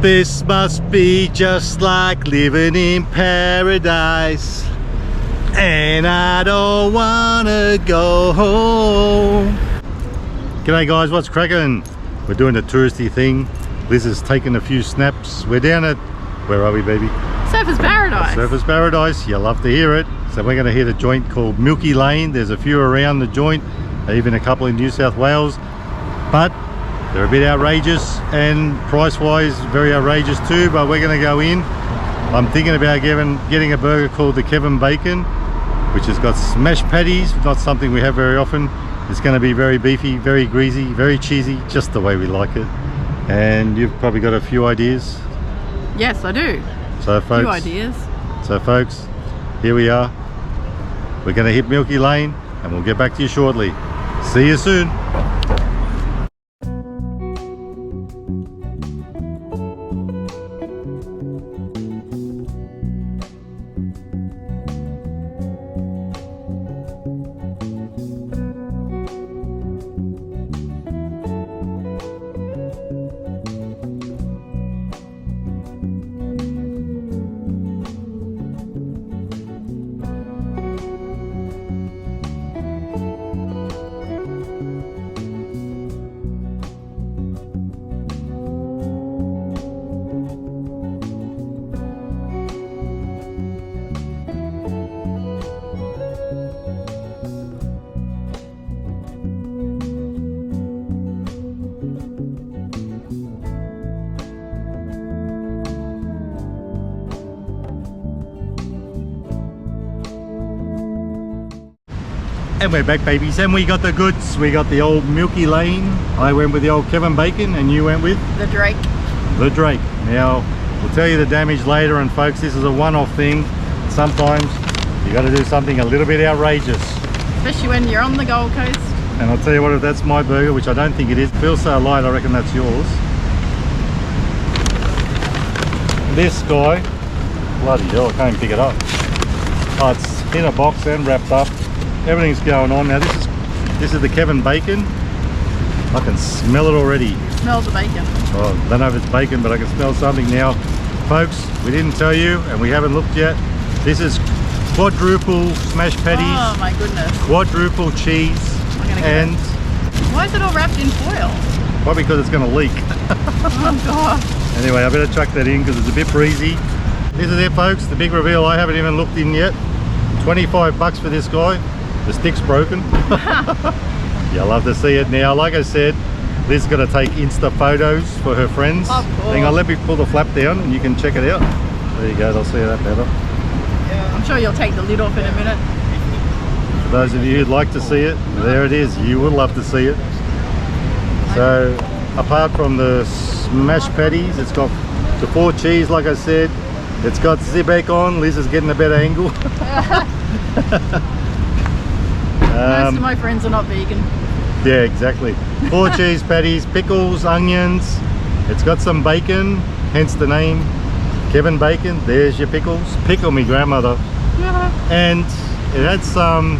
This must be just like living in paradise, and I don't wanna go home. G'day guys, what's cracking? We're doing a touristy thing. Liz has taken a few snaps. We're down at, where are we, baby? Surfers Paradise. Surfers Paradise, you'll love to hear it. So we're going to hit a joint called Milky Lane. There's a few around the joint, even a couple in New South Wales, but they're a bit outrageous, and price-wise very outrageous too. But we're going to go in. I'm thinking about getting a burger called the Kevin Bacon, which has got smashed patties, not something we have very often. It's going to be very beefy, very greasy, very cheesy, just the way we like it. And you've probably got a few ideas. Yes, I do. So folks, few ideas. So folks, here we are. We're going to hit Milky Lane and we'll get back to you shortly. See you soon. And we're back, babies, and we got the goods. We got the old Milky Lane. I went with the old Kevin Bacon and you went with? The Drake. The Drake. Now, we'll tell you the damage later, and folks, this is a one-off thing. Sometimes you got to do something a little bit outrageous. Especially when you're on the Gold Coast. And I'll tell you what, if that's my burger, which I don't think it is, it feels so light, I reckon that's yours. This guy, bloody hell, I can't even pick it up. Oh, it's in a box and wrapped up. Everything's going on now. This is the Kevin Bacon. I can smell it already. Smells the bacon. Oh, I don't know if it's bacon, but I can smell something now. Folks, we didn't tell you, and we haven't looked yet. This is quadruple smashed patties. Oh my goodness. Quadruple cheese. And why is it all wrapped in foil? probably because it's going to leak. Oh god. Anyway, I better chuck that in because it's a bit breezy. This is it, folks. The big reveal. I haven't even looked in yet. 25 bucks for this guy. The stick's broken. You'll love to see it now. Like I said, Liz is going to take Insta photos for her friends. Of course. Hang on, let me pull the flap down and you can check it out. There you go, they'll see that better. Yeah. I'm sure you'll take the lid off in a minute. For those of you who'd like to see it, there it is. You will love to see it. So, apart from the smashed patties, it's got the 4 cheese, like I said. It's got the bacon. Liz is getting a better angle. Most of my friends are not vegan. Yeah, exactly. 4 cheese patties, pickles, onions. It's got some bacon, hence the name Kevin Bacon. There's your pickles. Pickle me grandmother. Yeah. And it had some,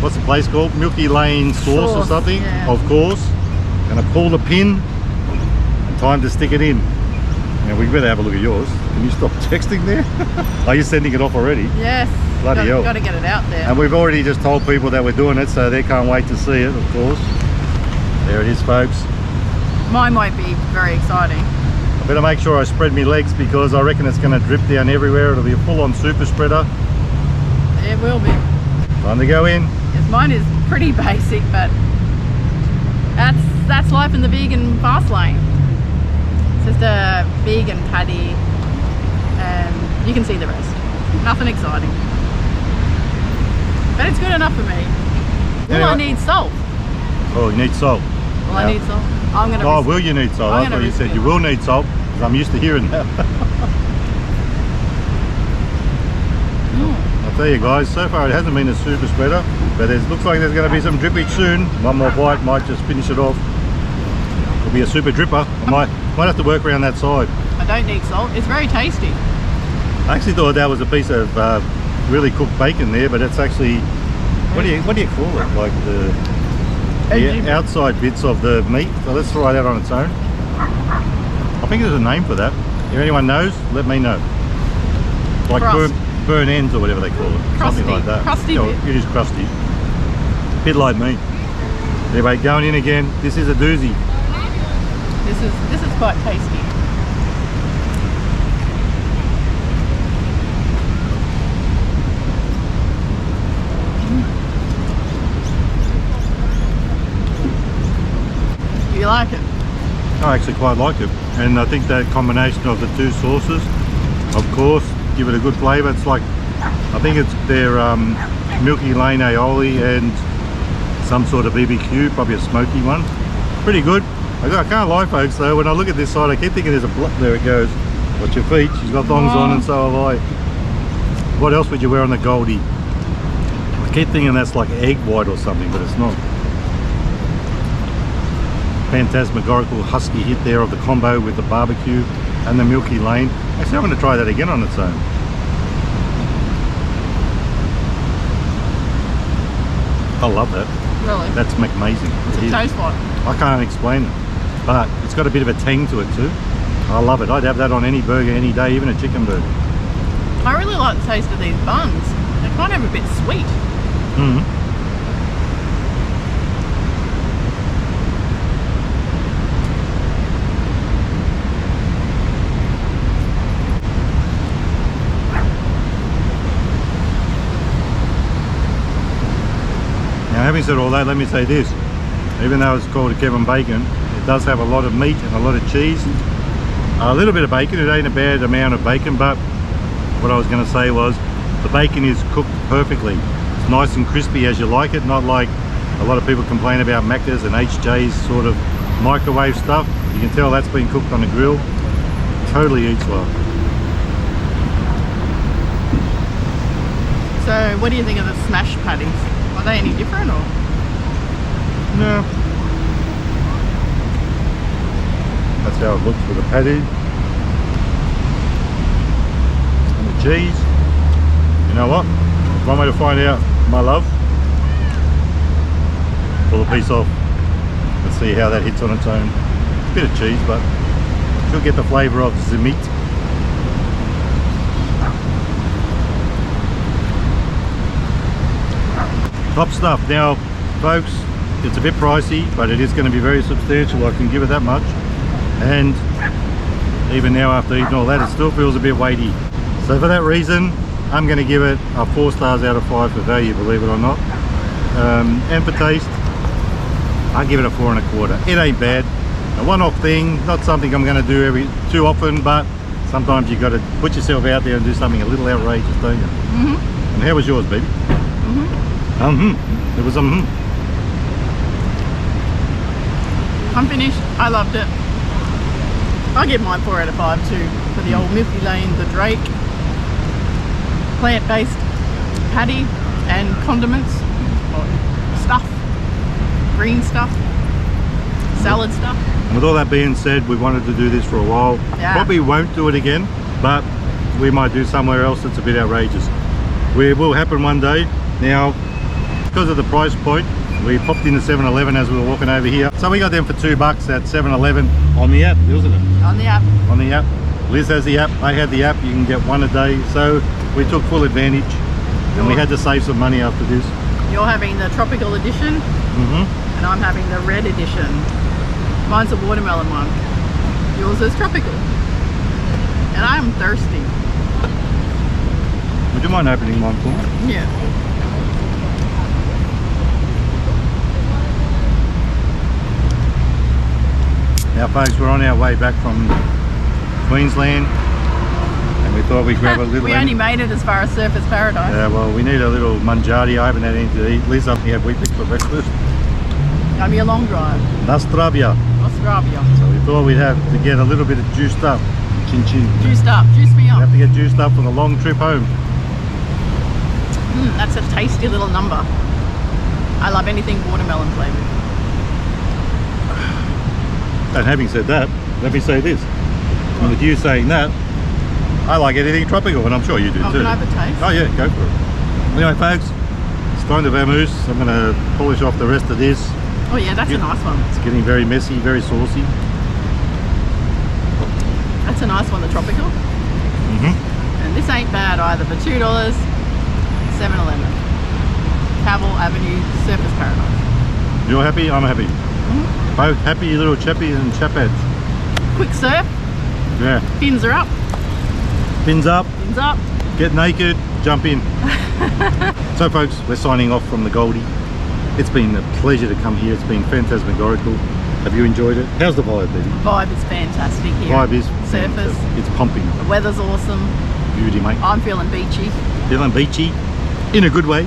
what's the place called? Milky Lane sauce or something. Yeah. Of course. Gonna pull the pin and time to stick it in. Now we better have a look at yours. Can you stop texting there? Are you sending it off already? Yes. Bloody hell. Got to get it out there. And we've already just told people that we're doing it, so they can't wait to see it, of course. There it is, folks. Mine won't be very exciting. I better make sure I spread my legs because I reckon it's going to drip down everywhere. It'll be a full-on super spreader. It will be. Time to go in. Yes, mine is pretty basic, but that's life in the vegan fast lane. It's just a vegan patty, and you can see the rest. Nothing exciting. But it's good enough for me. Will I need salt? Oh, you need salt. Will I need salt? I'm going to. Oh, will you need salt? I thought you said you will need salt, because I'm used to hearing that. I'll tell you guys, so far it hasn't been a super spreader, but it looks like there's going to be some drippage soon. One more bite might just finish it off. It'll be a super dripper. I might have to work around that side. I don't need salt. It's very tasty. I actually thought that was a piece of really cooked bacon there, but it's actually, what do you call it? Like the outside bits of the meat. So let's try that on its own. I think there's a name for that. If anyone knows, let me know. Like burn ends or whatever they call it. Crusty. Something like that. Crusty Yeah, bit. it is crusty. Bit like me. Anyway, going in again. This is a doozy. This is quite tasty. Do you like it? I actually quite like it, and I think that combination of the two sauces, of course, give it a good flavour. It's like, I think it's their Milky Lane aioli and some sort of BBQ, probably a smoky one. Pretty good. I can't lie, folks, though, when I look at this side, I keep thinking there's a block. There it goes. Watch your feet. She's got thongs on, and so have I. What else would you wear on the Goldie? I keep thinking that's like egg white or something, but it's not. Phantasmagorical husky hit there of the combo with the barbecue and the Milky Lane. Actually, I'm going to try that again on its own. I love that. Really? That's amazing. It's a taste like. I can't explain it, but it's got a bit of a tang to it too. I love it. I'd have that on any burger any day, even a chicken burger. I really like the taste of these buns. They're kind of a bit sweet. Mm-hmm. Now, having said all that, let me say this. Even though it's called a Kevin Bacon, it does have a lot of meat and a lot of cheese. A little bit of bacon. It ain't a bad amount of bacon, but what I was going to say was the bacon is cooked perfectly. It's nice and crispy as you like it, not like a lot of people complain about Macca's and HJ's sort of microwave stuff. You can tell that's been cooked on the grill. Totally eats well. So, what do you think of the smash patties? Are they any different or? No. That's how it looks with the patty. And the cheese. You know what? One way to find out my love. Pull a piece off. Let's see how that hits on its own. Bit of cheese, but you'll get the flavour of the meat. Top stuff. Now, folks, it's a bit pricey, but it is going to be very substantial. I can give it that much. And even now, after eating all that, it still feels a bit weighty. So for that reason, I'm going to give it a 4 stars out of 5 for value, believe it or not. And for taste, I'll give it a 4 1/4. It ain't bad. A one-off thing, not something I'm going to do too often, but sometimes you got to put yourself out there and do something a little outrageous, don't you? Mm-hmm. And how was yours, baby? Mm-hmm. It was I'm finished. I loved it. I'll give mine 4 out of 5 too, for the old Milky Lane, the Drake, plant-based patty and condiments, or stuff, green stuff, salad stuff. And with all that being said, we wanted to do this for a while. Yeah. Probably won't do it again, but we might do somewhere else that's a bit outrageous. It will happen one day. Now, because of the price point, we popped into 7-Eleven as we were walking over here. So we got them for $2 at 7-Eleven on the app, wasn't it? On the app. On the app. Liz has the app, I had the app. You can get one a day. So we took full advantage, and we had to save some money after this. You're having the tropical edition, and I'm having the red edition. Mine's a watermelon one. Yours is tropical. And I'm thirsty. Would you mind opening one for me? Yeah. Now folks, we're on our way back from Queensland, and we thought we'd grab a little... We only made it as far as Surfers Paradise. Yeah, well, we need a little manjari. I haven't had anything to eat. Liz only had wheat bix for breakfast. Gonna be a long drive. Nastravia. Australia. So we thought we'd have to get a little bit of juiced up. Chin chin. Juiced up. Juice me We up. have to get juiced up for the long trip home. That's a tasty little number. I love anything watermelon flavoured. And having said that, let me say this. And with you saying that, I like anything tropical, and I'm sure you do too. Can I have a taste? Oh yeah, go for it. Anyway folks, it's time to vamoose. I'm going to polish off the rest of this. Oh yeah, that's a nice one. It's getting very messy, very saucy. That's a nice one, the tropical. And this ain't bad either, for $2, 7-Eleven. Cavill Avenue, Surfers Paradise. You're happy, I'm happy. Both happy little chappies and chapettes. Quick surf, Yeah. fins are up, Fins up, fins up. get naked, jump in. So folks, we're signing off from the Goldie. It's been a pleasure to come here. It's been phantasmagorical. Have you enjoyed it? How's the vibe, baby? Vibe is fantastic here. Vibe is Surfers. fantastic. It's pumping. The weather's awesome. Beauty, mate. I'm feeling beachy. Feeling beachy in a good way.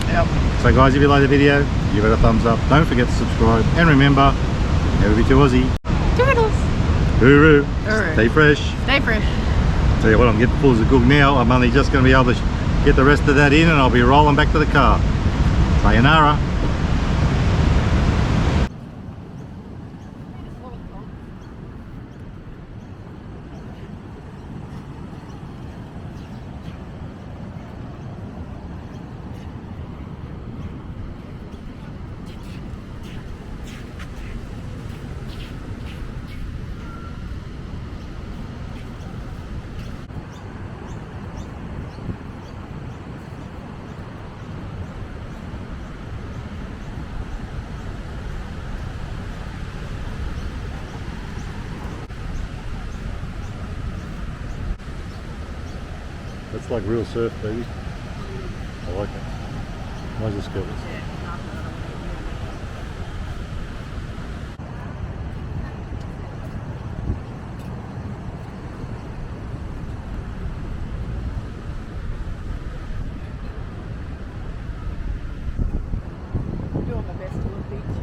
Yep. So guys, if you like the video, give it a thumbs up. Don't forget to subscribe. And remember, never be too Aussie. Toodles. Hooroo. Hooroo. Stay fresh. Stay fresh. Tell you what, I'm getting full as a goog now. I'm only just going to be able to get the rest of that in and I'll be rolling back to the car. Sayonara. That's like real surf, baby. I like it. Where's the skills? Doing my best to look beachy.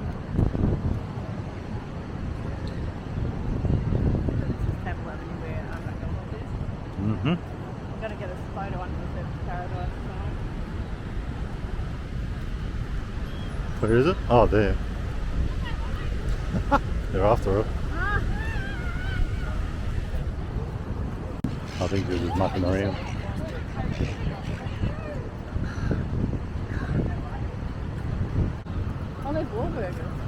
This is Cavill Avenue where McDonald's is. Mm-hmm. I'm gonna get a photo under the Surfers Paradise sign. Where is it? Oh, there. They're after it. I think they're just mucking around. Oh, there's Wahlburgers.